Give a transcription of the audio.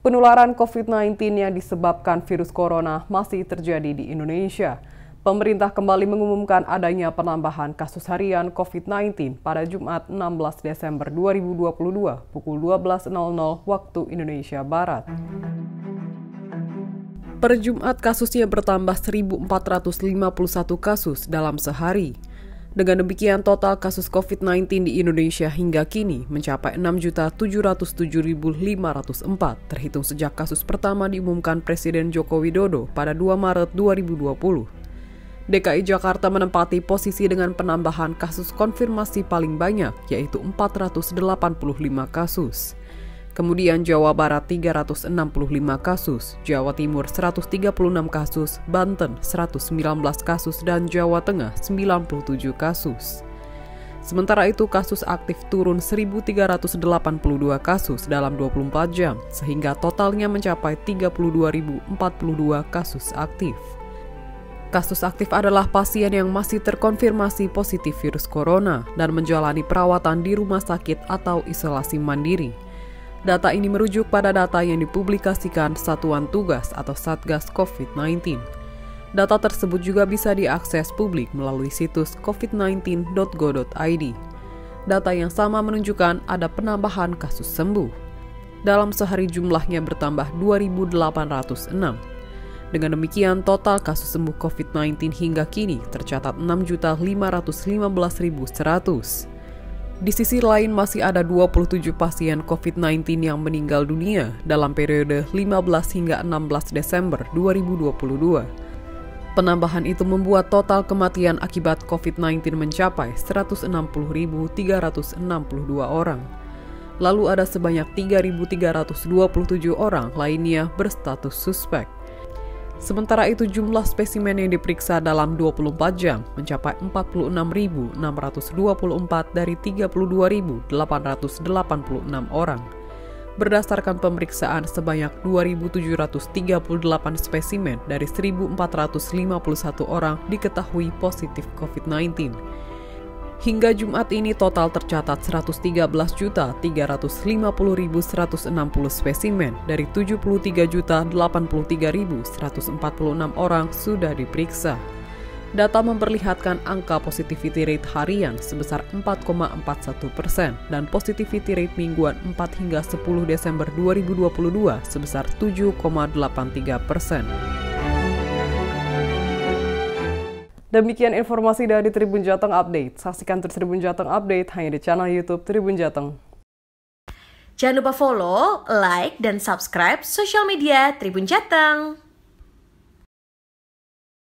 Penularan COVID-19 yang disebabkan virus corona masih terjadi di Indonesia. Pemerintah kembali mengumumkan adanya penambahan kasus harian COVID-19 pada Jumat 16 Desember 2022 pukul 12.00 waktu Indonesia Barat. Per Jumat kasusnya bertambah 1.451 kasus dalam sehari. Dengan demikian total kasus COVID-19 di Indonesia hingga kini mencapai 6.707.504 terhitung sejak kasus pertama diumumkan Presiden Joko Widodo pada 2 Maret 2020. DKI Jakarta menempati posisi dengan penambahan kasus konfirmasi paling banyak yaitu 485 kasus. Kemudian Jawa Barat 365 kasus, Jawa Timur 136 kasus, Banten 119 kasus, dan Jawa Tengah 97 kasus. Sementara itu kasus aktif turun 1.382 kasus dalam 24 jam, sehingga totalnya mencapai 32.042 kasus aktif. Kasus aktif adalah pasien yang masih terkonfirmasi positif virus corona dan menjalani perawatan di rumah sakit atau isolasi mandiri. Data ini merujuk pada data yang dipublikasikan Satuan Tugas atau Satgas COVID-19. Data tersebut juga bisa diakses publik melalui situs covid19.go.id. Data yang sama menunjukkan ada penambahan kasus sembuh. Dalam sehari jumlahnya bertambah 2.806. Dengan demikian, total kasus sembuh COVID-19 hingga kini tercatat 6.515.100. Di sisi lain masih ada 27 pasien COVID-19 yang meninggal dunia dalam periode 15 hingga 16 Desember 2022. Penambahan itu membuat total kematian akibat COVID-19 mencapai 160.362 orang. Lalu ada sebanyak 3.327 orang lainnya berstatus suspek. Sementara itu jumlah spesimen yang diperiksa dalam 24 jam mencapai 46.624 dari 32.886 orang. Berdasarkan pemeriksaan sebanyak 2.738 spesimen dari 1.451 orang diketahui positif COVID-19. Hingga Jumat ini total tercatat 113.350.160 spesimen dari 73.083.146 orang sudah diperiksa. Data memperlihatkan angka positivity rate harian sebesar 4,41% dan positivity rate mingguan 4 hingga 10 Desember 2022 sebesar 7,83%. Demikian informasi dari Tribun Jateng Update. Saksikan terus Tribun Jateng Update hanya di channel YouTube Tribun Jateng. Jangan lupa follow, like, dan subscribe sosial media Tribun Jateng.